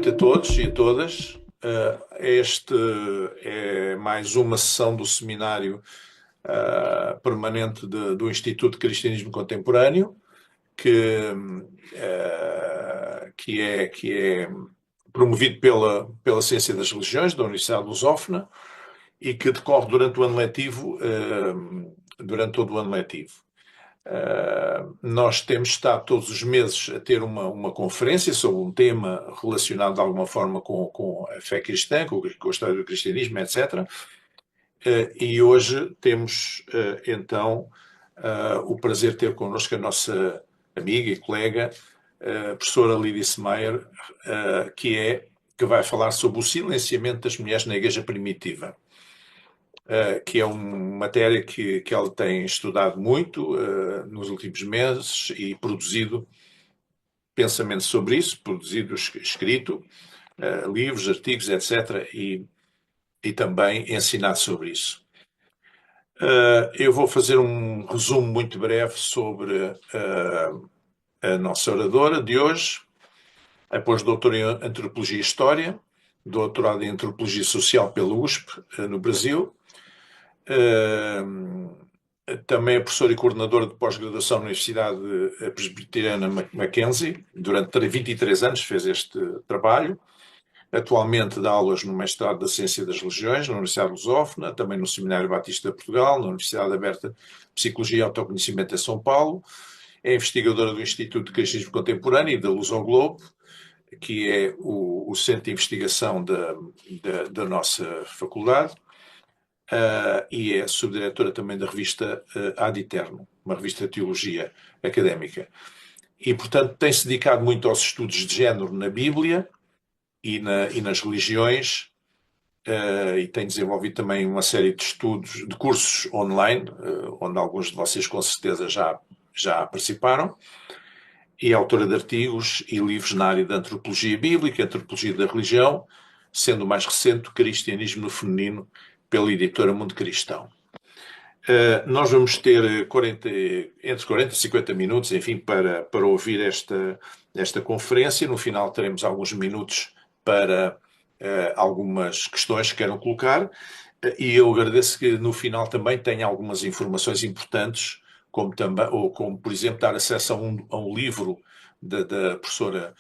noite a todos e a todas. Este é mais uma sessão do seminário permanente do Instituto de Cristianismo Contemporâneo, que é promovido pela Ciência das Religiões da Universidade de Lusófona e que decorre durante o ano letivo, durante todo o ano letivo. Nós temos estado todos os meses a ter uma conferência sobre um tema relacionado de alguma forma com a fé cristã, com a história do cristianismo, etc. E hoje temos, então, o prazer de ter connosco a nossa amiga e colega, a professora Lídia Semeyer, que vai falar sobre o silenciamento das mulheres na Igreja Primitiva. Que é uma matéria que ela tem estudado muito nos últimos meses e produzido pensamento sobre isso, produzido, escrito, livros, artigos, etc. E também ensinado sobre isso. Eu vou fazer um resumo muito breve sobre a nossa oradora de hoje. É pós-doutora em Antropologia e História, doutorado em Antropologia Social pela USP, no Brasil. Também é professora e coordenadora de pós-graduação na Universidade Presbiteriana Mackenzie. Durante 23 anos fez este trabalho. Atualmente dá aulas no mestrado da Ciência das Religiões, na Universidade de Lusófona, também no Seminário Batista de Portugal, na Universidade Aberta de Psicologia e Autoconhecimento em São Paulo. É investigadora do Instituto de Cristianismo Contemporâneo e da Luz ao Globo, que é o centro de investigação da nossa faculdade. E é subdiretora também da revista Ad Eterno, uma revista de teologia académica. E, portanto, tem-se dedicado muito aos estudos de género na Bíblia e nas religiões, e tem desenvolvido também uma série de estudos, de cursos online, onde alguns de vocês com certeza já participaram, e é autora de artigos e livros na área da antropologia bíblica, antropologia da religião, sendo o mais recente o Cristianismo no Feminino, pela editora Mundo Cristão. Nós vamos ter entre 40 e 50 minutos, enfim, para ouvir esta conferência. No final teremos alguns minutos para algumas questões que queiram colocar. E eu agradeço que no final também tenha algumas informações importantes, como, por exemplo, dar acesso a um livro da professora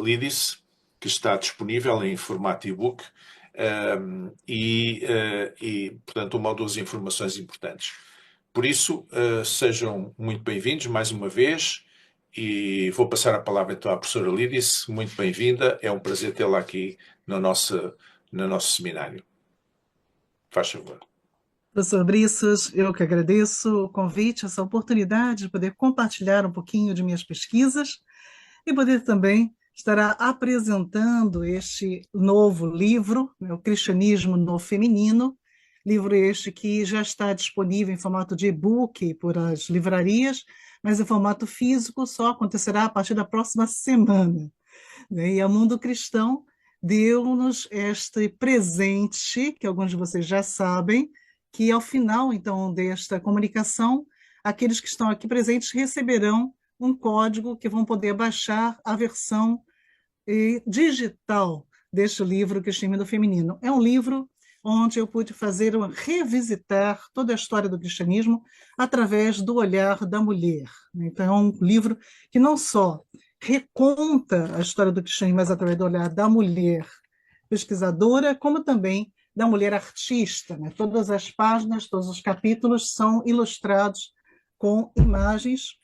Lídice, que está disponível em formato e-book, portanto, uma ou duas informações importantes. Por isso, sejam muito bem-vindos mais uma vez e vou passar a palavra então à professora Lídice. Muito bem-vinda, é um prazer tê-la aqui no nosso seminário. Faz favor. Professor Briços, eu que agradeço o convite, essa oportunidade de poder compartilhar um pouquinho de minhas pesquisas e poder também estar apresentando este novo livro, O Cristianismo no Feminino, livro este que já está disponível em formato de e-book por as livrarias, mas em formato físico só acontecerá a partir da próxima semana. E a Mundo Cristão deu-nos este presente, que alguns de vocês já sabem, que ao final, então, desta comunicação, aqueles que estão aqui presentes receberão um código que vão poder baixar a versão digital deste livro Cristianismo Feminino. É um livro onde eu pude revisitar toda a história do cristianismo através do olhar da mulher. Então, é um livro que não só reconta a história do cristianismo, mas através do olhar da mulher pesquisadora, como também da mulher artista. Todas as páginas, todos os capítulos são ilustrados com imagens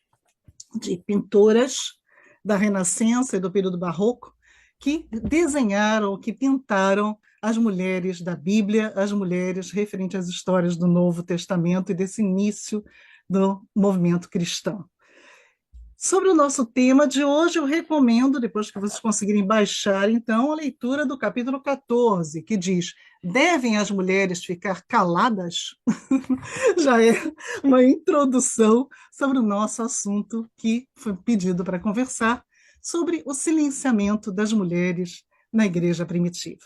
de pintoras da Renascença e do período barroco que desenharam, que pintaram as mulheres da Bíblia, as mulheres referentes às histórias do Novo Testamento e desse início do movimento cristão. Sobre o nosso tema de hoje, eu recomendo, depois que vocês conseguirem baixar, então, a leitura do capítulo 14, que diz: devem as mulheres ficar caladas? Já é uma introdução sobre o nosso assunto que foi pedido para conversar, sobre o silenciamento das mulheres na igreja primitiva.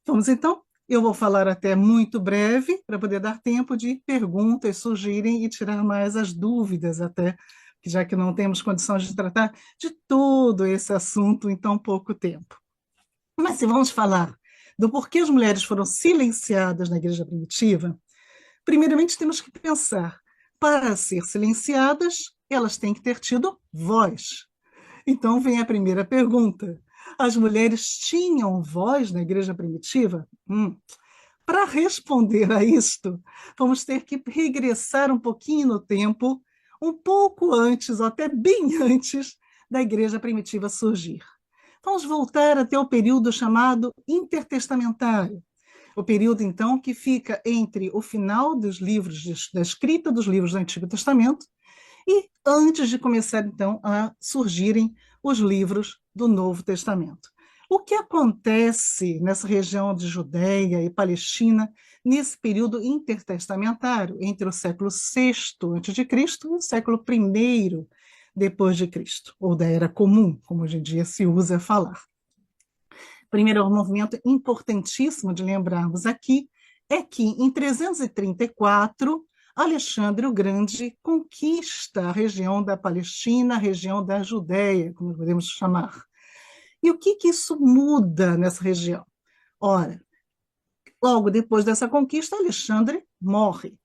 Vamos então? Eu vou falar até muito breve, para poder dar tempo de perguntas surgirem e tirar mais as dúvidas até, já que não temos condições de tratar de todo esse assunto em tão pouco tempo. Mas se vamos falar do porquê as mulheres foram silenciadas na igreja primitiva, primeiramente temos que pensar, para ser silenciadas, elas têm que ter tido voz. Então vem a primeira pergunta. As mulheres tinham voz na igreja primitiva? Para responder a isto, vamos ter que regressar um pouquinho no tempo, um pouco antes, ou até bem antes, da igreja primitiva surgir. Vamos voltar até o período chamado intertestamentário, o período, então, que fica entre o final dos livros, da escrita dos livros do Antigo Testamento e antes de começar, então, a surgirem os livros do Novo Testamento. O que acontece nessa região de Judeia e Palestina nesse período intertestamentário, entre o século VI a.C. e o século I depois de Cristo, ou da Era Comum, como hoje em dia se usa falar? Primeiro movimento importantíssimo de lembrarmos aqui é que, em 334, Alexandre o Grande conquista a região da Palestina, a região da Judéia, como podemos chamar. E o que isso muda nessa região? Ora, logo depois dessa conquista, Alexandre morre,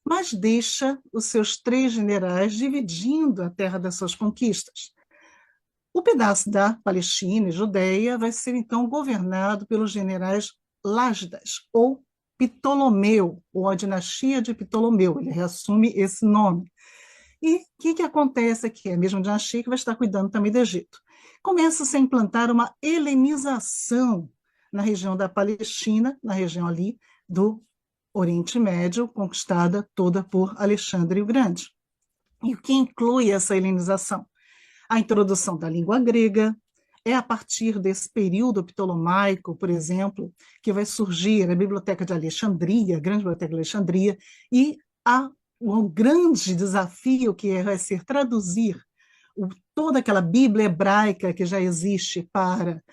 mas deixa os seus 3 generais dividindo a terra das suas conquistas. O pedaço da Palestina e Judéia vai ser, então, governado pelos generais Lásdas, ou Ptolomeu, ou a dinastia de Ptolomeu, ele reassume esse nome. E o que acontece aqui? É a mesma dinastia que vai estar cuidando também do Egito. Começa-se a implantar uma helenização na região da Palestina, na região ali do Oriente Médio, conquistada toda por Alexandre o Grande. E o que inclui essa helenização? A introdução da língua grega, é a partir desse período ptolomaico, por exemplo, que vai surgir a Biblioteca de Alexandria, a Grande Biblioteca de Alexandria, e o grande desafio que vai ser traduzir toda aquela Bíblia hebraica que já existe para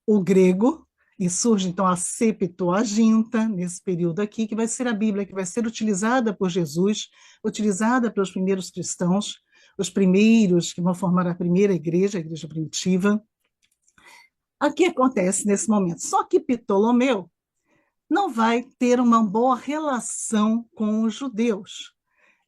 o grego, e surge então a Septuaginta, nesse período aqui, que vai ser a Bíblia que vai ser utilizada por Jesus, utilizada pelos primeiros cristãos, os primeiros que vão formar a primeira igreja, a igreja primitiva. O que acontece nesse momento? Só que Ptolomeu não vai ter uma boa relação com os judeus.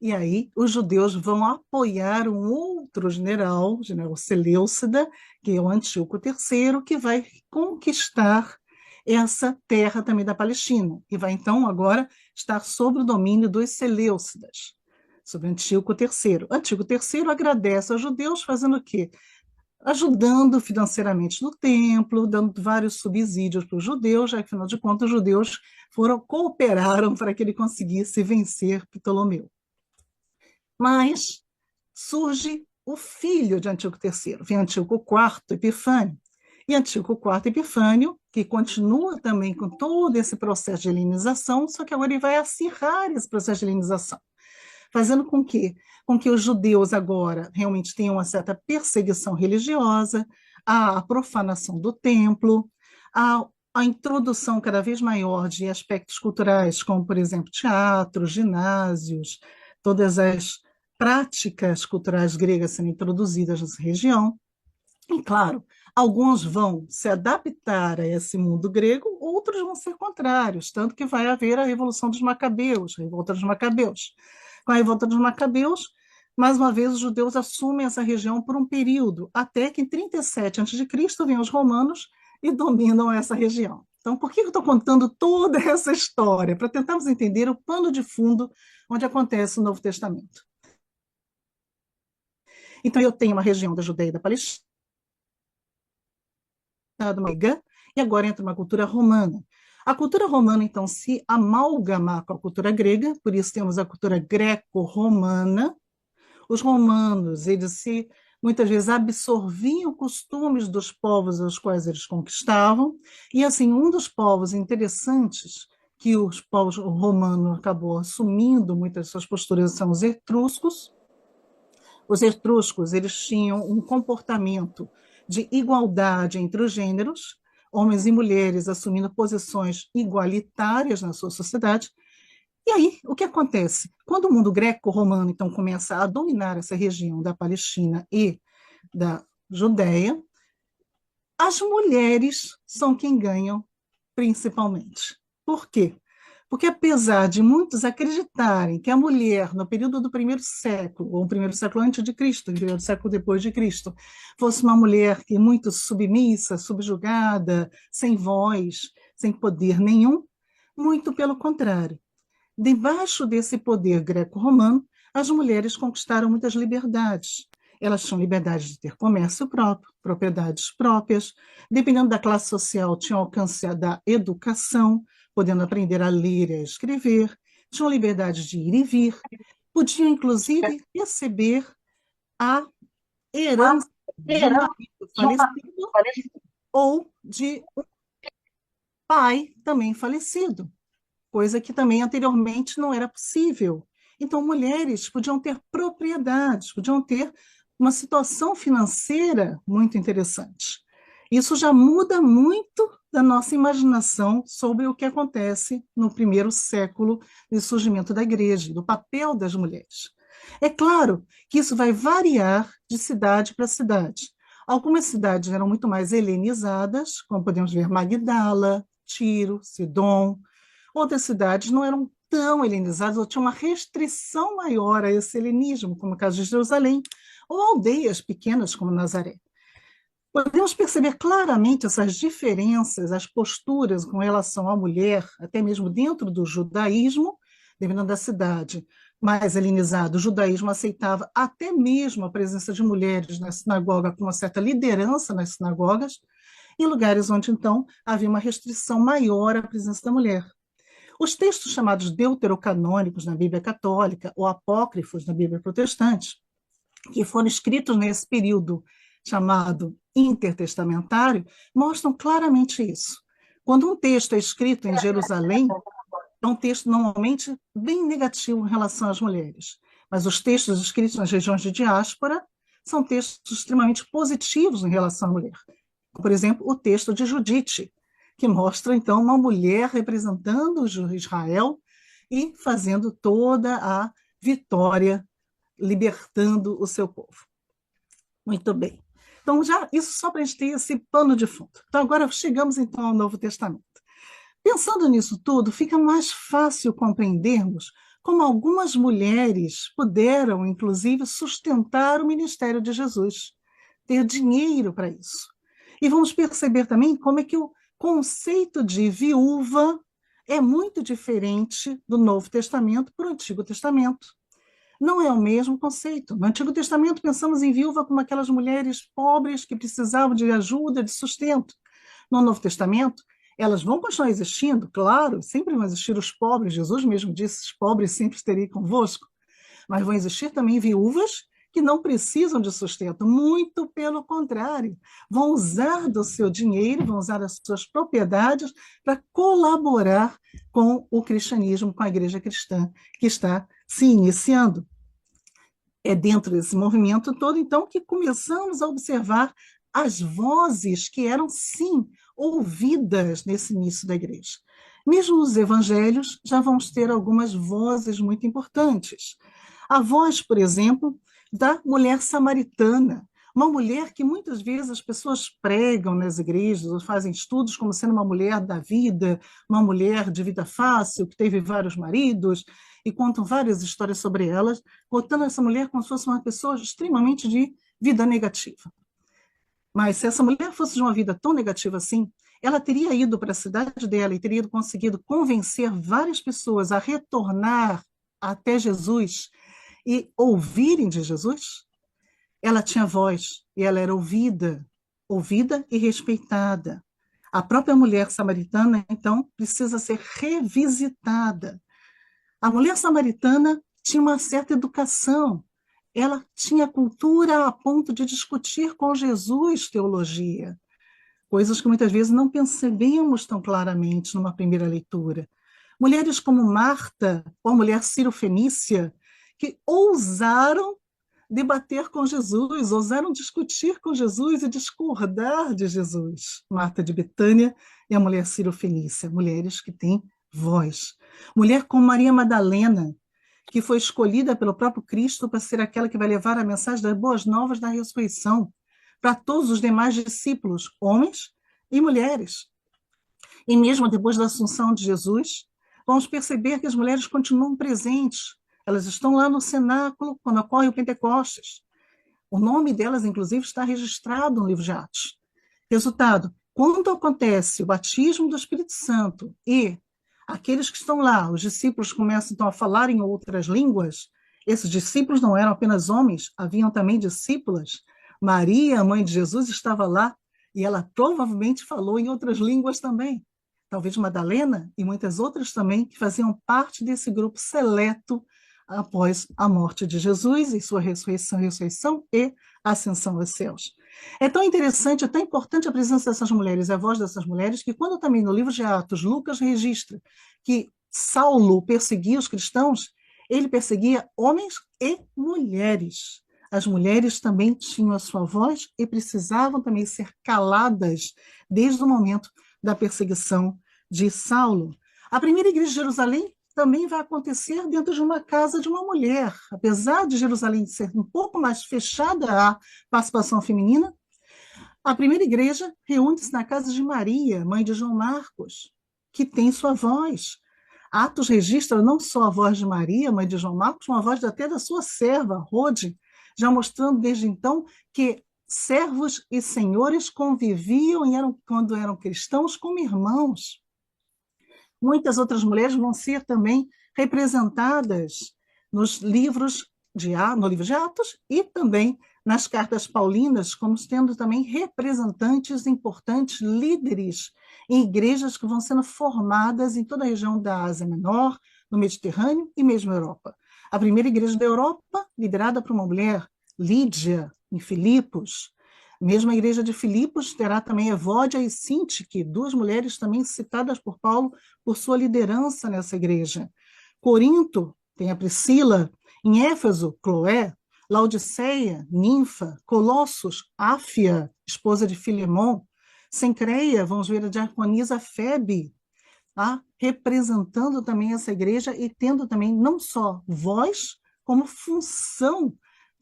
E aí os judeus vão apoiar um outro general, o general Seleucida, que é o Antíoco III, que vai conquistar essa terra também da Palestina, e vai então agora estar sob o domínio dos Seleucidas, sobre Antíoco III. Antíoco III agradece aos judeus fazendo o quê? Ajudando financeiramente no templo, dando vários subsídios para os judeus, já que, afinal de contas, os judeus cooperaram para que ele conseguisse vencer Ptolomeu. Mas surge o filho de Antíoco III, vem Antíoco IV Epifânio. E Antíoco IV Epifânio, que continua também com todo esse processo de helenização, só que agora ele vai acirrar esse processo de helenização, fazendo com que os judeus agora realmente tenham uma certa perseguição religiosa, a profanação do templo, a introdução cada vez maior de aspectos culturais, como, por exemplo, teatros, ginásios, todas as práticas culturais gregas sendo introduzidas nessa região. E, claro, alguns vão se adaptar a esse mundo grego, outros vão ser contrários, tanto que vai haver a Revolução dos Macabeus, a Revolta dos Macabeus. Com a Revolta dos Macabeus, mais uma vez, os judeus assumem essa região por um período, até que em 37 a.C. vêm os romanos e dominam essa região. Então, por que eu estou contando toda essa história? Para tentarmos entender o pano de fundo onde acontece o Novo Testamento. Então, eu tenho uma região da Judeia e da Palestina, e agora entra uma cultura romana. A cultura romana, então, se amalgama com a cultura grega, por isso temos a cultura greco-romana. Os romanos, eles muitas vezes absorviam costumes dos povos aos quais eles conquistavam, e assim, um dos povos interessantes que os povos romanos acabou assumindo muitas de suas posturas são os etruscos. Os etruscos, eles tinham um comportamento de igualdade entre os gêneros, homens e mulheres assumindo posições igualitárias na sua sociedade. E aí, o que acontece? Quando o mundo greco-romano, então, começa a dominar essa região da Palestina e da Judéia, As mulheres são quem ganham principalmente. Por quê? Porque apesar de muitos acreditarem que a mulher, no período do primeiro século, ou primeiro século antes de Cristo, primeiro século depois de Cristo, fosse uma mulher que muito submissa, subjugada, sem voz, sem poder nenhum, muito pelo contrário. Debaixo desse poder greco-romano, as mulheres conquistaram muitas liberdades. Elas tinham liberdade de ter comércio próprio, propriedades próprias, dependendo da classe social, tinham alcance da educação, podendo aprender a ler e a escrever, tinham liberdade de ir e vir, podiam, inclusive, receber a herança de um marido falecido ou de um pai também falecido, coisa que também anteriormente não era possível. Então, mulheres podiam ter propriedades, podiam ter uma situação financeira muito interessante. Isso já muda muito da nossa imaginação sobre o que acontece no primeiro século de surgimento da igreja, do papel das mulheres. É claro que isso vai variar de cidade para cidade. Algumas cidades eram muito mais helenizadas, como podemos ver Magdala, Tiro, Sidom. Outras cidades não eram tão helenizadas, ou tinham uma restrição maior a esse helenismo, como o caso de Jerusalém, ou aldeias pequenas como Nazaré. Podemos perceber claramente essas diferenças, as posturas com relação à mulher, até mesmo dentro do judaísmo, dependendo da cidade mais helenizada. O judaísmo aceitava até mesmo a presença de mulheres na sinagoga, com uma certa liderança nas sinagogas, em lugares onde, então, havia uma restrição maior à presença da mulher. Os textos chamados deuterocanônicos na Bíblia Católica ou apócrifos na Bíblia Protestante, que foram escritos nesse período chamado intertestamentário, mostram claramente isso. Quando um texto é escrito em Jerusalém, é um texto normalmente bem negativo em relação às mulheres, mas os textos escritos nas regiões de diáspora são textos extremamente positivos em relação à mulher. Por exemplo, o texto de Judite, que mostra, então, uma mulher representando Israel e fazendo toda a vitória, libertando o seu povo. Muito bem. Então, já isso só para a gente ter esse pano de fundo. Então, agora chegamos, então, ao Novo Testamento. Pensando nisso tudo, fica mais fácil compreendermos como algumas mulheres puderam, inclusive, sustentar o ministério de Jesus, ter dinheiro para isso. E vamos perceber também como é que o conceito de viúva é muito diferente do Novo Testamento para o Antigo Testamento. Não é o mesmo conceito. No Antigo Testamento, pensamos em viúva como aquelas mulheres pobres que precisavam de ajuda, de sustento. No Novo Testamento, elas vão continuar existindo, claro, sempre vão existir os pobres. Jesus mesmo disse: os pobres sempre estarei convosco. Mas vão existir também viúvas que não precisam de sustento, muito pelo contrário, vão usar do seu dinheiro, vão usar as suas propriedades para colaborar com o cristianismo, com a igreja cristã que está se iniciando. É dentro desse movimento todo, então, que começamos a observar as vozes que eram, sim, ouvidas nesse início da igreja. Mesmo nos evangelhos, já vamos ter algumas vozes muito importantes. A voz, por exemplo, da mulher samaritana, uma mulher que muitas vezes as pessoas pregam nas igrejas, ou fazem estudos como sendo uma mulher da vida, uma mulher de vida fácil, que teve vários maridos, e contam várias histórias sobre elas, botando essa mulher como se fosse uma pessoa extremamente de vida negativa. Mas se essa mulher fosse de uma vida tão negativa assim, ela teria ido para a cidade dela e teria conseguido convencer várias pessoas a retornar até Jesus e ouvirem de Jesus? Ela tinha voz e ela era ouvida, ouvida e respeitada. A própria mulher samaritana, então, precisa ser revisitada. A mulher samaritana tinha uma certa educação, ela tinha cultura a ponto de discutir com Jesus teologia, coisas que muitas vezes não percebemos tão claramente numa primeira leitura. Mulheres como Marta, ou a mulher Ciro-Fenícia, que ousaram debater com Jesus, ousaram discutir com Jesus e discordar de Jesus. Marta de Betânia e a mulher Ciro-Fenícia, mulheres que têm voz. Mulher como Maria Madalena, que foi escolhida pelo próprio Cristo para ser aquela que vai levar a mensagem das boas novas da ressurreição, para todos os demais discípulos, homens e mulheres. E mesmo depois da assunção de Jesus, vamos perceber que as mulheres continuam presentes. Elas estão lá no cenáculo quando ocorre o Pentecostes. O nome delas, inclusive, está registrado no livro de Atos. Resultado, quando acontece o batismo do Espírito Santo e aqueles que estão lá, os discípulos começam então a falar em outras línguas, esses discípulos não eram apenas homens, haviam também discípulas. Maria, a mãe de Jesus, estava lá e ela provavelmente falou em outras línguas também. Talvez Madalena e muitas outras também, que faziam parte desse grupo seleto após a morte de Jesus e sua ressurreição e ascensão aos céus. É tão interessante, é tão importante a presença dessas mulheres, a voz dessas mulheres, que quando também no livro de Atos, Lucas registra que Saulo perseguia os cristãos, ele perseguia homens e mulheres. As mulheres também tinham a sua voz e precisavam também ser caladas desde o momento da perseguição de Saulo. A primeira igreja de Jerusalém também vai acontecer dentro de uma casa de uma mulher. Apesar de Jerusalém ser um pouco mais fechada à participação feminina, a primeira igreja reúne-se na casa de Maria, mãe de João Marcos, que tem sua voz. Atos registra não só a voz de Maria, mãe de João Marcos, uma voz até da sua serva, Rode, já mostrando desde então que servos e senhores conviviam e quando eram cristãos como irmãos. Muitas outras mulheres vão ser também representadas nos livros no livro de Atos e também nas cartas paulinas, como tendo também representantes importantes, líderes em igrejas que vão sendo formadas em toda a região da Ásia Menor, no Mediterrâneo e mesmo Europa. A primeira igreja da Europa, liderada por uma mulher, Lídia, em Filipos. Mesmo a igreja de Filipos terá também Evódia e Sintique, duas mulheres também citadas por Paulo por sua liderança nessa igreja. Corinto tem a Priscila, em Éfeso, Cloé, Laodiceia, Ninfa, Colossos, Áfia, esposa de Filemon, Cencreia, vamos ver a diaconisa Febe, tá? Representando também essa igreja e tendo também não só voz, como função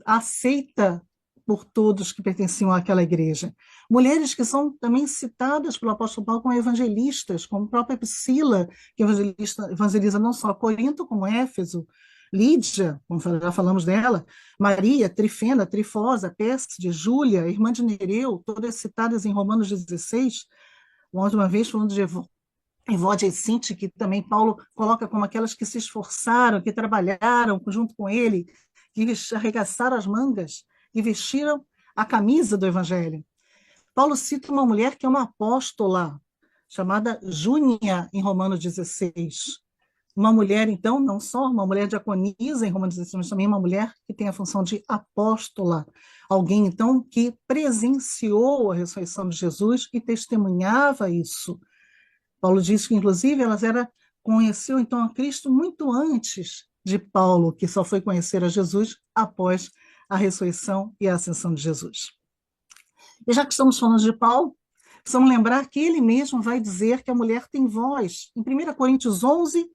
aceita por todos que pertenciam àquela igreja. Mulheres que são também citadas pelo apóstolo Paulo como evangelistas, como a própria Priscila, que evangeliza não só Corinto, como Éfeso, Lídia, como já falamos dela, Maria, Trifena, Trifosa, Pérside, Júlia, irmã de Nereu, todas citadas em Romanos 16, mais uma vez falando de Evódia e Sintique, que também Paulo coloca como aquelas que se esforçaram, que trabalharam junto com ele, que arregaçaram as mangas e vestiram a camisa do evangelho. Paulo cita uma mulher que é uma apóstola, chamada Júnia, em Romanos 16. Uma mulher, então, não só uma mulher diaconisa em Romanos 16, mas também uma mulher que tem a função de apóstola. Alguém, então, que presenciou a ressurreição de Jesus e testemunhava isso. Paulo diz que, inclusive, conheceu, então, a Cristo muito antes de Paulo, que só foi conhecer a Jesus após a ressurreição e a ascensão de Jesus. E já que estamos falando de Paulo, precisamos lembrar que ele mesmo vai dizer que a mulher tem voz. Em 1 Coríntios 11,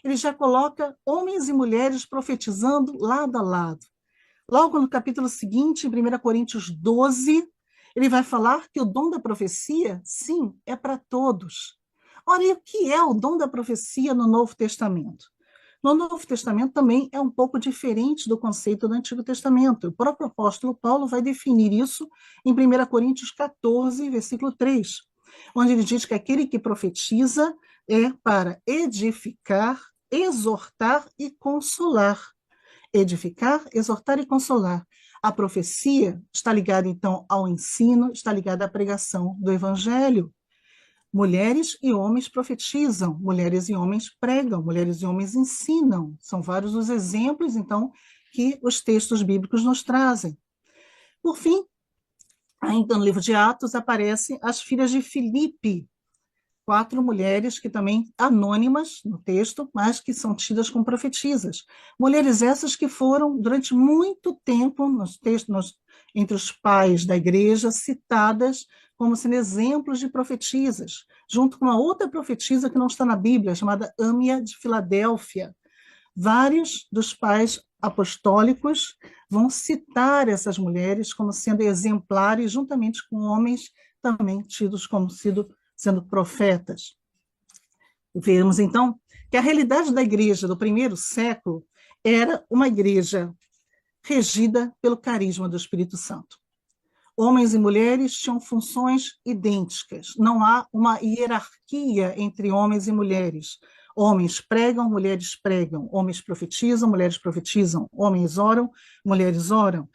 ele já coloca homens e mulheres profetizando lado a lado. Logo no capítulo seguinte, em 1 Coríntios 12, ele vai falar que o dom da profecia, sim, é para todos. Ora, e o que é o dom da profecia no Novo Testamento? No Novo Testamento também é um pouco diferente do conceito do Antigo Testamento. O próprio apóstolo Paulo vai definir isso em 1 Coríntios 14, versículo 3, onde ele diz que aquele que profetiza é para edificar, exortar e consolar. Edificar, exortar e consolar. A profecia está ligada, então, ao ensino, está ligada à pregação do evangelho. Mulheres e homens profetizam, mulheres e homens pregam, mulheres e homens ensinam. São vários os exemplos, então, que os textos bíblicos nos trazem. Por fim, ainda no livro de Atos, aparecem as filhas de Filipe, 4 mulheres que também anônimas no texto, mas que são tidas como profetisas. Mulheres essas que foram, durante muito tempo, nos textos, entre os pais da igreja, citadas como sendo exemplos de profetisas, junto com uma outra profetisa que não está na Bíblia, chamada Âmia de Filadélfia. Vários dos pais apostólicos vão citar essas mulheres como sendo exemplares, juntamente com homens também tidos como sendo profetas. Vemos, então, que a realidade da igreja do primeiro século era uma igreja regida pelo carisma do Espírito Santo. Homens e mulheres tinham funções idênticas, não há uma hierarquia entre homens e mulheres. Homens pregam, mulheres pregam, homens profetizam, mulheres profetizam, homens oram, mulheres oram.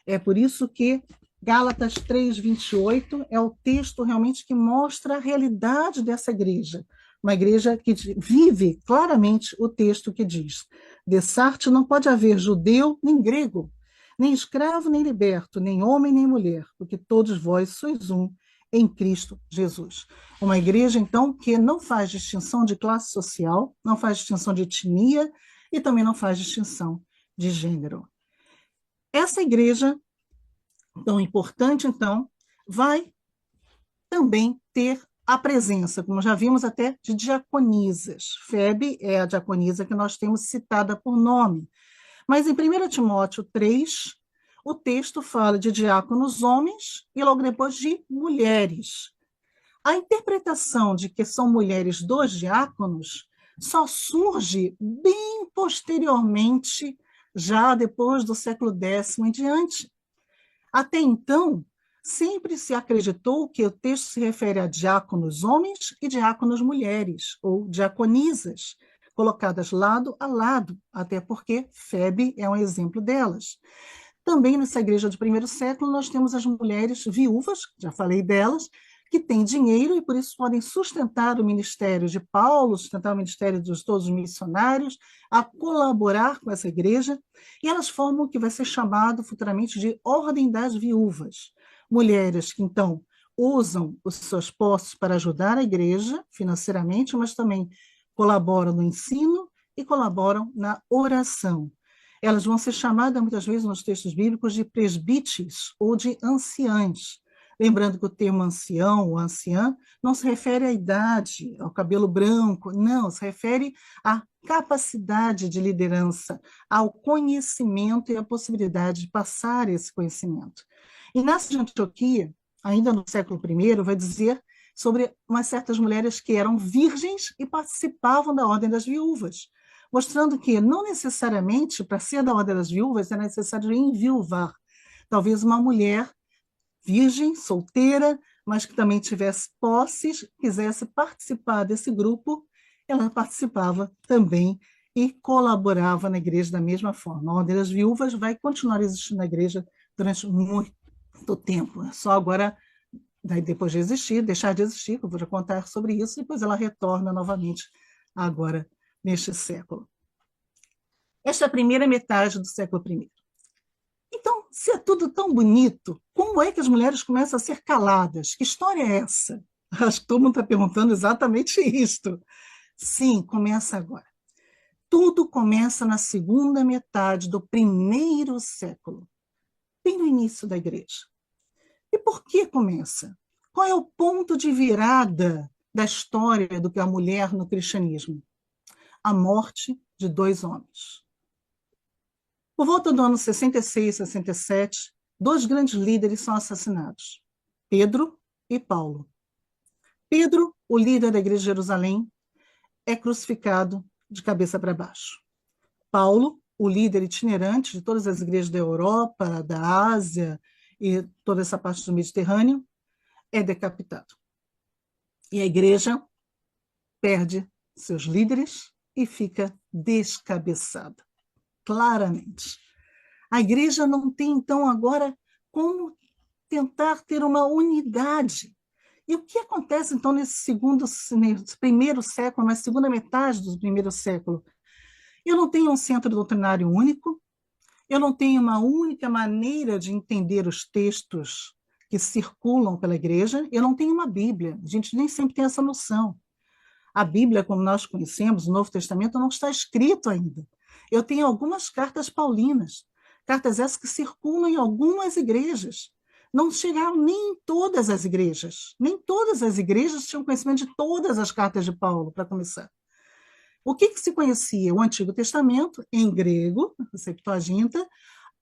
É por isso que Gálatas 3:28 é o texto realmente que mostra a realidade dessa igreja. Uma igreja que vive claramente o texto que diz: dessarte não pode haver judeu nem grego, nem escravo nem liberto, nem homem nem mulher, porque todos vós sois um em Cristo Jesus. Uma igreja, então, que não faz distinção de classe social, não faz distinção de etnia e também não faz distinção de gênero. Essa igreja, tão importante, então, vai também ter a presença, como já vimos até, de diaconisas. Febe é a diaconisa que nós temos citada por nome. Mas em 1 Timóteo 3, o texto fala de diáconos homens e logo depois de mulheres. A interpretação de que são mulheres dos diáconos só surge bem posteriormente, já depois do século X em diante. Até então, sempre se acreditou que o texto se refere a diáconos homens e diáconos mulheres, ou diaconisas, colocadas lado a lado, até porque Febe é um exemplo delas. Também nessa igreja do primeiro século, nós temos as mulheres viúvas, já falei delas, que têm dinheiro e por isso podem sustentar o ministério de Paulo, sustentar o ministério de todos os missionários, a colaborar com essa igreja, e elas formam o que vai ser chamado futuramente de Ordem das Viúvas. Mulheres que, então, usam os seus postos para ajudar a igreja financeiramente, mas também colaboram no ensino e colaboram na oração. Elas vão ser chamadas, muitas vezes, nos textos bíblicos, de presbíteres ou de anciãs. Lembrando que o termo ancião ou anciã não se refere à idade, ao cabelo branco, não, se refere à capacidade de liderança, ao conhecimento e à possibilidade de passar esse conhecimento. Inácio de Antioquia, ainda no século I, vai dizer sobre umas certas mulheres que eram virgens e participavam da Ordem das Viúvas, mostrando que não necessariamente, para ser da Ordem das Viúvas, é necessário enviuvar. Talvez uma mulher virgem, solteira, mas que também tivesse posses, quisesse participar desse grupo, ela participava também e colaborava na igreja da mesma forma. A Ordem das Viúvas vai continuar existindo na igreja durante muito tempo, só agora, depois de existir, deixar de existir, que eu vou contar sobre isso, e depois ela retorna novamente agora neste século. Esta é a primeira metade do século I. Então, se é tudo tão bonito, como é que as mulheres começam a ser caladas? Que história é essa? Acho que todo mundo está perguntando exatamente isto. Sim, começa agora. Tudo começa na segunda metade do primeiro século, bem no início da igreja. E por que começa? Qual é o ponto de virada da história do que é a mulher no cristianismo? A morte de dois homens. Por volta do ano 66, 67, dois grandes líderes são assassinados, Pedro e Paulo. Pedro, o líder da igreja de Jerusalém, é crucificado de cabeça para baixo. Paulo, o líder itinerante de todas as igrejas da Europa, da Ásia e toda essa parte do Mediterrâneo, é decapitado. E a igreja perde seus líderes e fica descabeçada, claramente. A igreja não tem, então, agora como tentar ter uma unidade. E o que acontece, então, nesse primeiro século, na segunda metade do primeiro século? Eu não tenho um centro doutrinário único, eu não tenho uma única maneira de entender os textos que circulam pela igreja, eu não tenho uma Bíblia, a gente nem sempre tem essa noção. A Bíblia, como nós conhecemos, o Novo Testamento, não está escrito ainda. Eu tenho algumas cartas paulinas, cartas essas que circulam em algumas igrejas. Não chegaram nem em todas as igrejas. Nem todas as igrejas tinham conhecimento de todas as cartas de Paulo, para começar. O que se conhecia? O Antigo Testamento, em grego, a Septuaginta,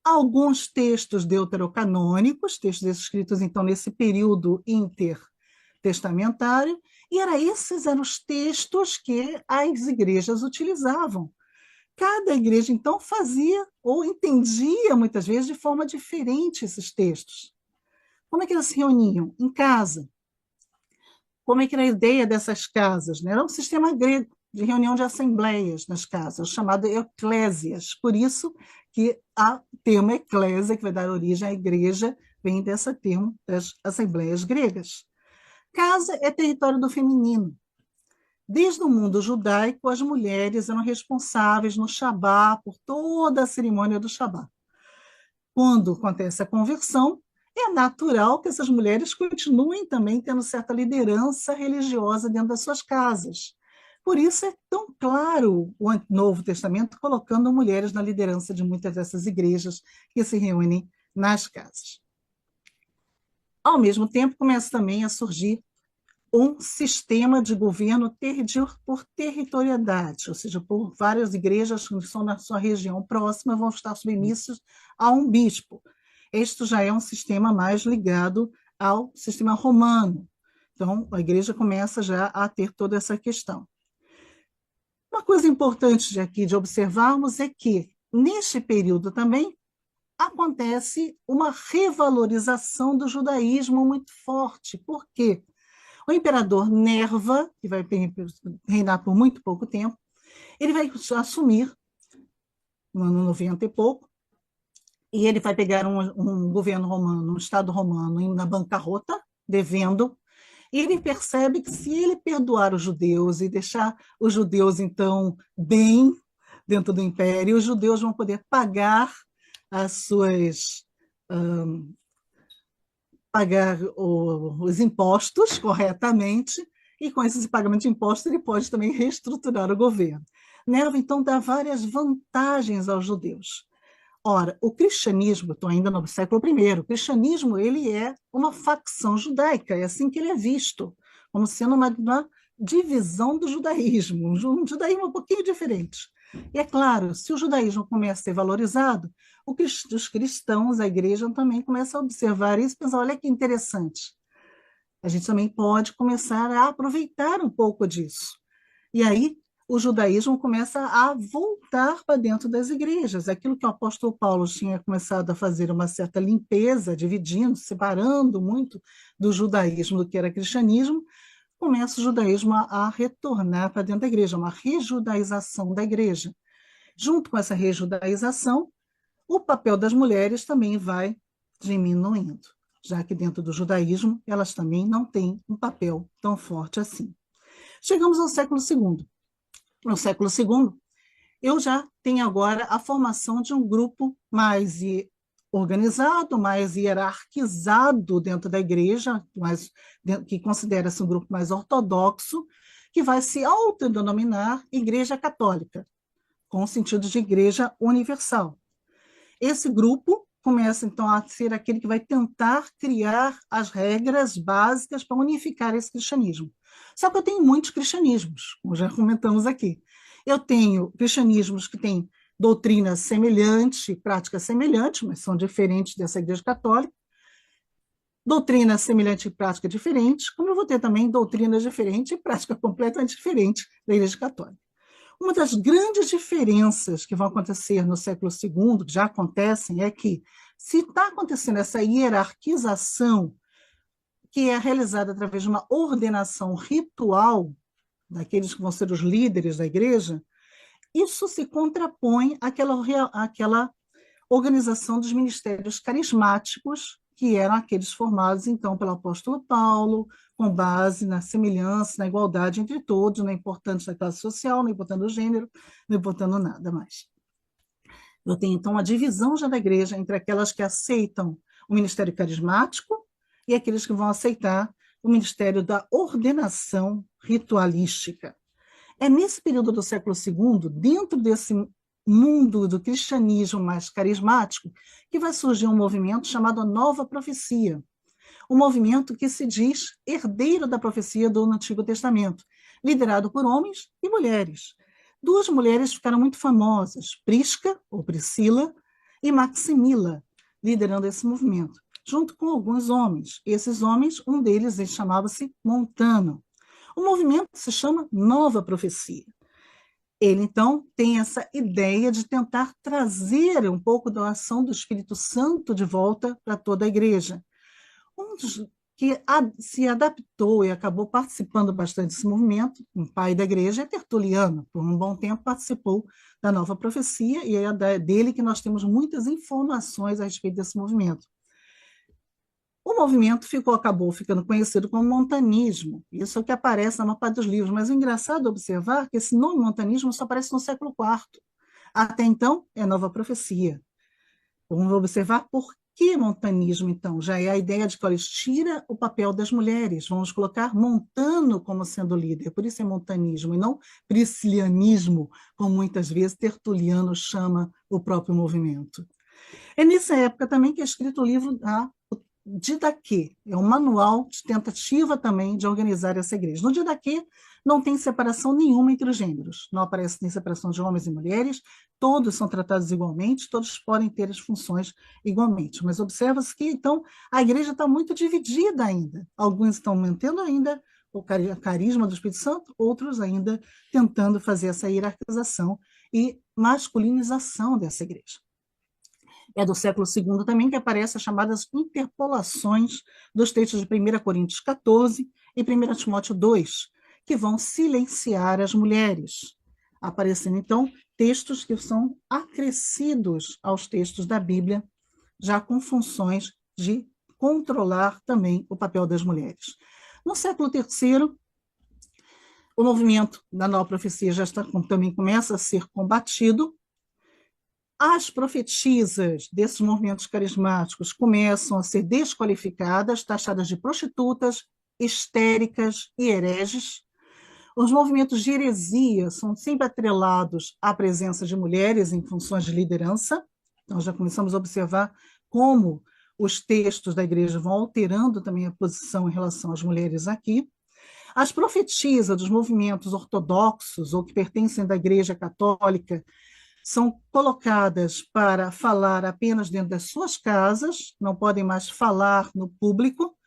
alguns textos deuterocanônicos, textos escritos, então, nesse período intertestamentário, e esses eram os textos que as igrejas utilizavam. Cada igreja, então, fazia ou entendia, muitas vezes, de forma diferente esses textos. Como é que eles se reuniam? Em casa. Como é que era a ideia dessas casas? Né? Era um sistema grego de reunião de assembleias nas casas, chamado eclésias. Por isso que o termo eclésia, que vai dar origem à igreja, vem desse termo das assembleias gregas. Casa é território do feminino. Desde o mundo judaico, as mulheres eram responsáveis no Shabá por toda a cerimônia do Shabá. Quando acontece a conversão, é natural que essas mulheres continuem também tendo certa liderança religiosa dentro das suas casas. Por isso é tão claro o Novo Testamento colocando mulheres na liderança de muitas dessas igrejas que se reúnem nas casas. Ao mesmo tempo, começa também a surgir um sistema de governo por territorialidade, ou seja, por várias igrejas que são na sua região próxima vão estar submissas a um bispo. Este já é um sistema mais ligado ao sistema romano. Então, a igreja começa já a ter toda essa questão. Uma coisa importante de observarmos é que, neste período também, acontece uma revalorização do judaísmo muito forte. Por quê? O imperador Nerva, que vai reinar por muito pouco tempo, ele vai assumir no ano 90 e pouco, e ele vai pegar um governo romano, um Estado romano na bancarrota, devendo, e ele percebe que se ele perdoar os judeus e deixar os judeus, então, bem dentro do império, os judeus vão poder pagar as suas... pagar os impostos corretamente, e com esses pagamentos de impostos ele pode também reestruturar o governo. Nerva, então, dá várias vantagens aos judeus. Ora, o cristianismo, estou ainda no século I, o cristianismo ele é uma facção judaica, é assim que ele é visto, como sendo uma divisão do judaísmo, um judaísmo um pouquinho diferente. E é claro, se o judaísmo começa a ser valorizado, os cristãos, a igreja também começa a observar isso e pensar, olha que interessante, a gente também pode começar a aproveitar um pouco disso. E aí, o judaísmo começa a voltar para dentro das igrejas. Aquilo que o apóstolo Paulo tinha começado a fazer uma certa limpeza, dividindo, separando muito do judaísmo do que era cristianismo, começa o judaísmo a retornar para dentro da igreja, uma rejudaização da igreja. Junto com essa rejudaização, o papel das mulheres também vai diminuindo, já que dentro do judaísmo elas também não têm um papel tão forte assim. Chegamos ao século II. No século II, eu já tenho agora a formação de um grupo mais organizado, mais hierarquizado dentro da igreja, que considera-se um grupo mais ortodoxo, que vai se autodenominar Igreja Católica, com o sentido de Igreja Universal. Esse grupo começa, então, a ser aquele que vai tentar criar as regras básicas para unificar esse cristianismo. Só que eu tenho muitos cristianismos, como já comentamos aqui. Eu tenho cristianismos que têm doutrina semelhante, prática semelhante, mas são diferentes dessa Igreja Católica. Doutrina semelhante e prática diferente, como eu vou ter também doutrina diferente e prática completamente diferente da Igreja Católica. Uma das grandes diferenças que vão acontecer no século II, que já acontecem, é que se está acontecendo essa hierarquização que é realizada através de uma ordenação ritual daqueles que vão ser os líderes da igreja, isso se contrapõe àquela organização dos ministérios carismáticos, que eram aqueles formados, então, pelo apóstolo Paulo, com base na semelhança, na igualdade entre todos, não importando a classe social, não importando o gênero, não importando nada mais. Eu tenho, então, uma divisão já da igreja entre aquelas que aceitam o ministério carismático e aqueles que vão aceitar o ministério da ordenação ritualística. É nesse período do século II, dentro desse mundo do cristianismo mais carismático, que vai surgir um movimento chamado Nova Profecia, um movimento que se diz herdeiro da profecia do Antigo Testamento, liderado por homens e mulheres. Duas mulheres ficaram muito famosas, Prisca, ou Priscila, e Maximila, liderando esse movimento, junto com alguns homens. Esses homens, um deles ele chamava-se Montano. O movimento se chama Nova Profecia. Ele, então, tem essa ideia de tentar trazer um pouco da ação do Espírito Santo de volta para toda a igreja. Um dos que se adaptou e acabou participando bastante desse movimento, um pai da igreja, é Tertuliano. Por um bom tempo participou da Nova Profecia, e é dele que nós temos muitas informações a respeito desse movimento. O movimento acabou ficando conhecido como montanismo. Isso é o que aparece na maior parte dos livros, mas é engraçado observar que esse nome montanismo só aparece no século IV. Até então, é Nova Profecia. Vamos observar por que montanismo, então? Já é a ideia de que, olha, tira o papel das mulheres, vamos colocar Montano como sendo líder, por isso é montanismo, e não priscilianismo, como muitas vezes Tertuliano chama o próprio movimento. É nessa época também que é escrito o livro Didaquê, é um manual de tentativa também de organizar essa igreja. No Didaquê não tem separação nenhuma entre os gêneros, não aparece nem separação de homens e mulheres, todos são tratados igualmente, todos podem ter as funções igualmente, mas observa-se que, então, a igreja está muito dividida ainda. Alguns estão mantendo ainda o carisma do Espírito Santo, outros ainda tentando fazer essa hierarquização e masculinização dessa igreja. É do século II também que aparecem as chamadas interpolações dos textos de 1 Coríntios 14 e 1 Timóteo 2, que vão silenciar as mulheres, aparecendo, então, textos que são acrescidos aos textos da Bíblia, já com funções de controlar também o papel das mulheres. No século III, o movimento da Nova Profecia também começa a ser combatido. As profetisas desses movimentos carismáticos começam a ser desqualificadas, taxadas de prostitutas, histéricas e hereges. Os movimentos de heresia são sempre atrelados à presença de mulheres em funções de liderança. Então, já começamos a observar como os textos da igreja vão alterando também a posição em relação às mulheres aqui. As profetisas dos movimentos ortodoxos ou que pertencem da igreja católica são colocadas para falar apenas dentro das suas casas, não podem mais falar no público.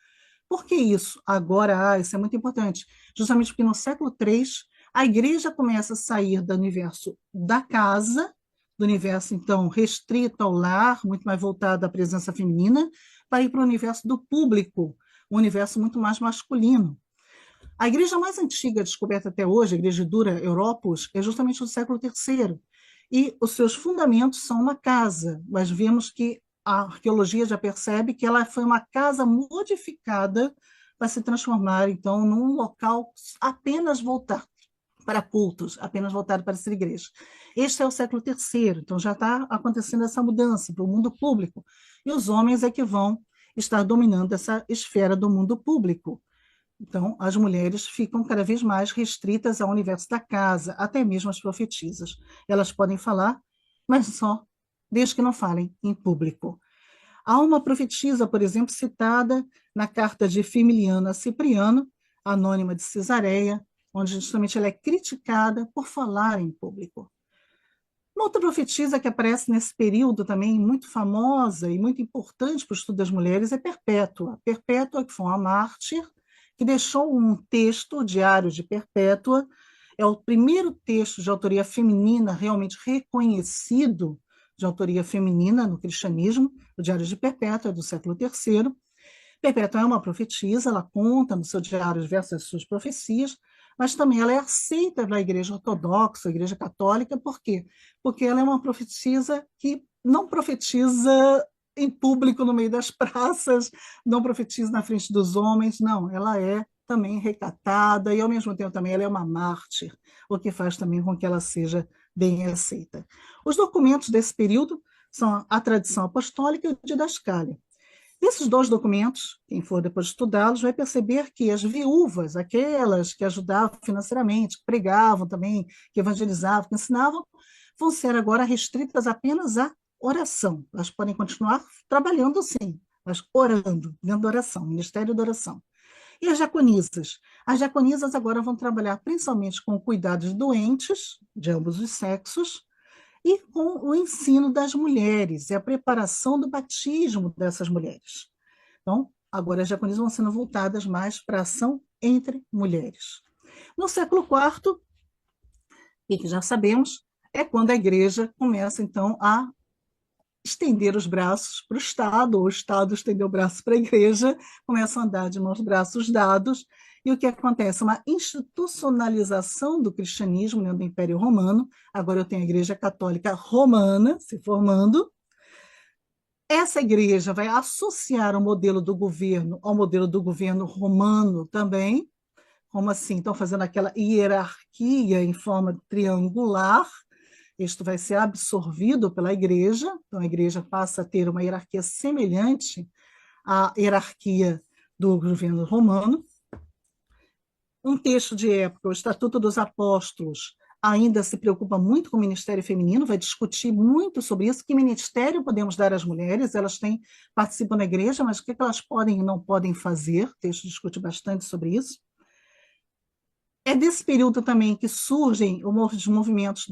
Por que isso? Agora, isso é muito importante, justamente porque no século III, a igreja começa a sair do universo da casa, do universo, então, restrito ao lar, muito mais voltado à presença feminina, para ir para o universo do público, um universo muito mais masculino. A igreja mais antiga descoberta até hoje, a igreja dura Europos, é justamente do século III, e os seus fundamentos são uma casa, mas vemos que a arqueologia já percebe que ela foi uma casa modificada para se transformar, então, num local apenas voltado para cultos, apenas voltado para ser igreja. Este é o século III, então já está acontecendo essa mudança para o mundo público, e os homens é que vão estar dominando essa esfera do mundo público. Então, as mulheres ficam cada vez mais restritas ao universo da casa, até mesmo as profetisas. Elas podem falar, mas só desde que não falem em público. Há uma profetisa, por exemplo, citada na carta de Firmiliano a Cipriano, anônima de Cesareia, onde justamente ela é criticada por falar em público. Uma outra profetisa que aparece nesse período também, muito famosa e muito importante para o estudo das mulheres, é Perpétua. Perpétua, que foi uma mártir, que deixou um texto, o Diário de Perpétua, é o primeiro texto de autoria feminina realmente reconhecido de autoria feminina no cristianismo, o Diário de Perpétua, é do século III. Perpétua é uma profetisa, ela conta no seu diário diversas suas profecias, mas também ela é aceita pela Igreja Ortodoxa, a Igreja Católica, por quê? Porque ela é uma profetisa que não profetiza em público no meio das praças, não profetiza na frente dos homens, não, ela é também recatada e, ao mesmo tempo, também ela é uma mártir, o que faz também com que ela seja bem aceita. Os documentos desse período são a tradição apostólica e o didascália. Desses dois documentos, quem for depois estudá-los vai perceber que as viúvas, aquelas que ajudavam financeiramente, que pregavam também, que evangelizavam, que ensinavam, vão ser agora restritas apenas à oração. Elas podem continuar trabalhando sim, mas orando, dentro da oração, ministério da oração. E as diaconisas? As diaconisas agora vão trabalhar principalmente com cuidados de doentes, de ambos os sexos, e com o ensino das mulheres, e a preparação do batismo dessas mulheres. Então, agora as diaconisas vão sendo voltadas mais para a ação entre mulheres. No século IV, e que já sabemos, é quando a igreja começa, então, a estender os braços para o Estado, ou o Estado estender o braço para a igreja, começa a andar de mãos braços dados, e o que acontece? Uma institucionalização do cristianismo dentro do Império Romano. Agora eu tenho a Igreja Católica Romana se formando. Essa igreja vai associar o modelo do governo ao modelo do governo romano também. Como assim? Estão fazendo aquela hierarquia em forma triangular. Isto vai ser absorvido pela igreja. Então, a igreja passa a ter uma hierarquia semelhante à hierarquia do governo romano. Um texto de época, o Estatuto dos Apóstolos, ainda se preocupa muito com o ministério feminino, vai discutir muito sobre isso, que ministério podemos dar às mulheres, elas participam da igreja, mas o que elas podem e não podem fazer, o texto discute bastante sobre isso. É desse período também que surgem os movimentos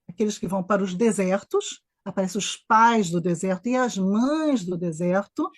aqueles que vão para os desertos, aparecem os pais do deserto e as mães do deserto,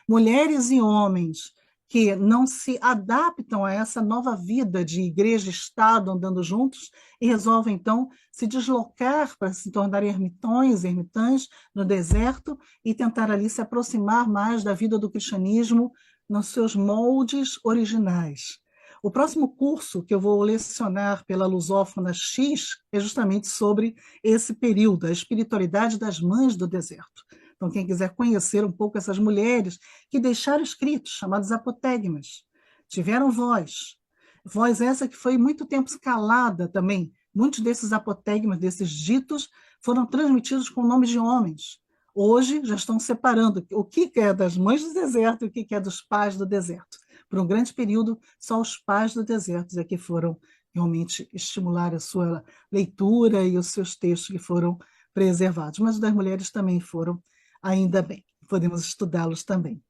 mulheres e homens que não se adaptam a essa nova vida de igreja e Estado andando juntos e resolvem, então, se deslocar para se tornar ermitões, ermitãs no deserto e tentar ali se aproximar mais da vida do cristianismo nos seus moldes originais. O próximo curso que eu vou lecionar pela Lusófona X é justamente sobre esse período, a espiritualidade das mães do deserto. Então, quem quiser conhecer um pouco essas mulheres que deixaram escritos, chamados apotegmas, tiveram voz. Voz essa que foi muito tempo calada também. Muitos desses apotegmas, desses ditos, foram transmitidos com nomes de homens. Hoje já estão separando o que é das mães do deserto e o que é dos pais do deserto. Por um grande período, só os pais do deserto é que foram realmente estimular a sua leitura e os seus textos que foram preservados. Mas os das mulheres também foram, ainda bem, podemos estudá-los também.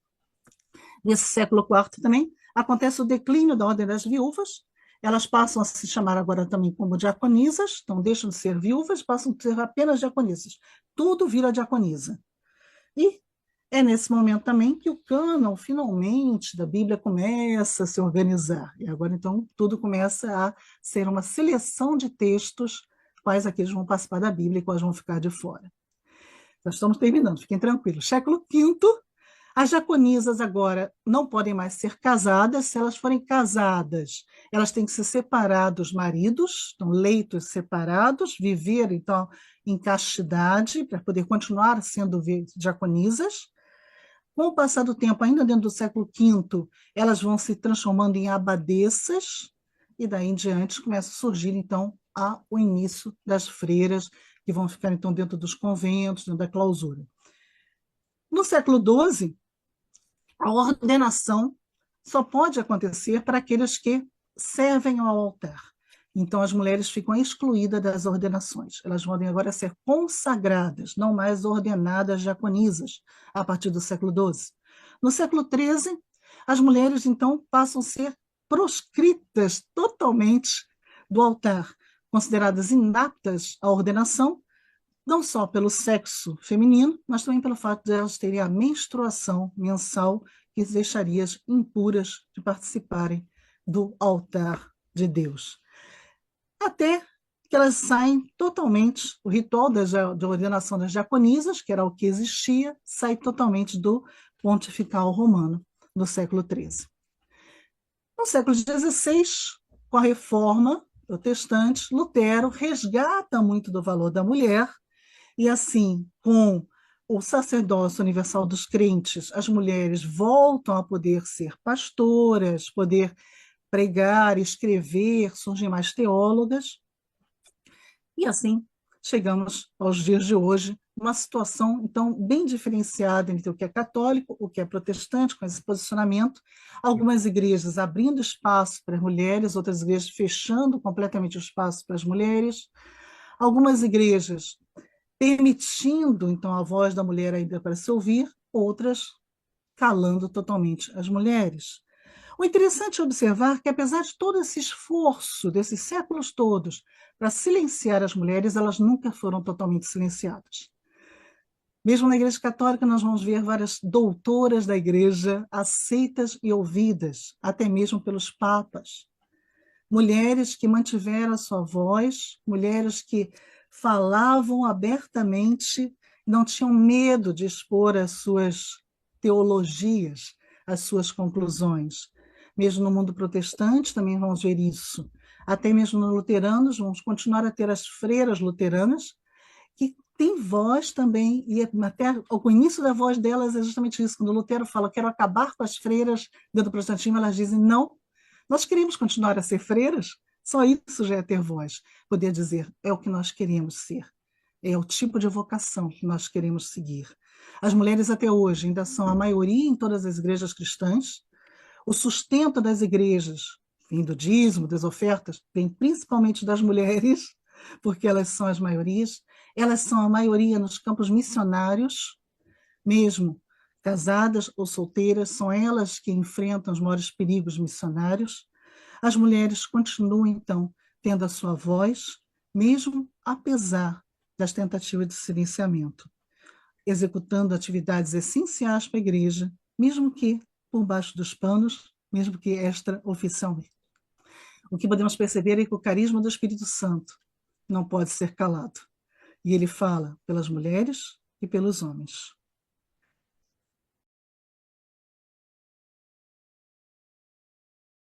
Nesse século IV também acontece o declínio da Ordem das Viúvas, elas passam a se chamar agora também como diaconisas, então deixam de ser viúvas, passam a ser apenas diaconisas. Tudo vira diaconisa. E é nesse momento também que o cânon, finalmente, da Bíblia começa a se organizar. E agora, então, tudo começa a ser uma seleção de textos, quais aqueles vão participar da Bíblia e quais vão ficar de fora. Nós estamos terminando, fiquem tranquilos. Século V, as diaconisas agora não podem mais ser casadas. Se elas forem casadas, elas têm que se separar dos maridos, então, leitos separados, viver, então, em castidade, para poder continuar sendo diaconisas. Com o passar do tempo, ainda dentro do século V, elas vão se transformando em abadesas, e daí em diante começa a surgir, então, o início das freiras, que vão ficar, então, dentro dos conventos, dentro da clausura. No século XII, a ordenação só pode acontecer para aqueles que servem ao altar. Então, as mulheres ficam excluídas das ordenações. Elas podem agora ser consagradas, não mais ordenadas diaconisas, a partir do século XII. No século XIII, as mulheres, então, passam a ser proscritas totalmente do altar, consideradas inaptas à ordenação, não só pelo sexo feminino, mas também pelo fato de elas terem a menstruação mensal, que as deixaria impuras de participarem do altar de Deus. Até que elas saem totalmente, o ritual da ordenação das diaconisas, que era o que existia, sai totalmente do pontifical romano, no século XIII. No século XVI, com a reforma protestante, Lutero resgata muito do valor da mulher, e assim, com o sacerdócio universal dos crentes, as mulheres voltam a poder ser pastoras, poder pregar, escrever, surgem mais teólogas, e assim chegamos aos dias de hoje, uma situação, então, bem diferenciada entre o que é católico, o que é protestante, com esse posicionamento, algumas igrejas abrindo espaço para as mulheres, outras igrejas fechando completamente o espaço para as mulheres, algumas igrejas permitindo, então, a voz da mulher ainda para se ouvir, outras calando totalmente as mulheres. O interessante é observar que, apesar de todo esse esforço desses séculos todos para silenciar as mulheres, elas nunca foram totalmente silenciadas. Mesmo na Igreja Católica, nós vamos ver várias doutoras da Igreja aceitas e ouvidas, até mesmo pelos papas. Mulheres que mantiveram a sua voz, mulheres que falavam abertamente, não tinham medo de expor as suas teologias, as suas conclusões. Mesmo no mundo protestante também vamos ver isso. Até mesmo no luteranos, vamos continuar a ter as freiras luteranas, que têm voz também, e até o início da voz delas é justamente isso. Quando Lutero fala, quero acabar com as freiras dentro do protestantismo, elas dizem, não, nós queremos continuar a ser freiras, só isso já é ter voz. Poder dizer, é o que nós queremos ser, é o tipo de vocação que nós queremos seguir. As mulheres até hoje ainda são a maioria em todas as igrejas cristãs. O sustento das igrejas, vem do dízimo, das ofertas, vem principalmente das mulheres, porque elas são as maiorias. Elas são a maioria nos campos missionários, mesmo casadas ou solteiras, são elas que enfrentam os maiores perigos missionários. As mulheres continuam, então, tendo a sua voz, mesmo apesar das tentativas de silenciamento, executando atividades essenciais para a igreja, mesmo que por baixo dos panos, mesmo que extraoficialmente. O que podemos perceber é que o carisma do Espírito Santo não pode ser calado. E ele fala pelas mulheres e pelos homens.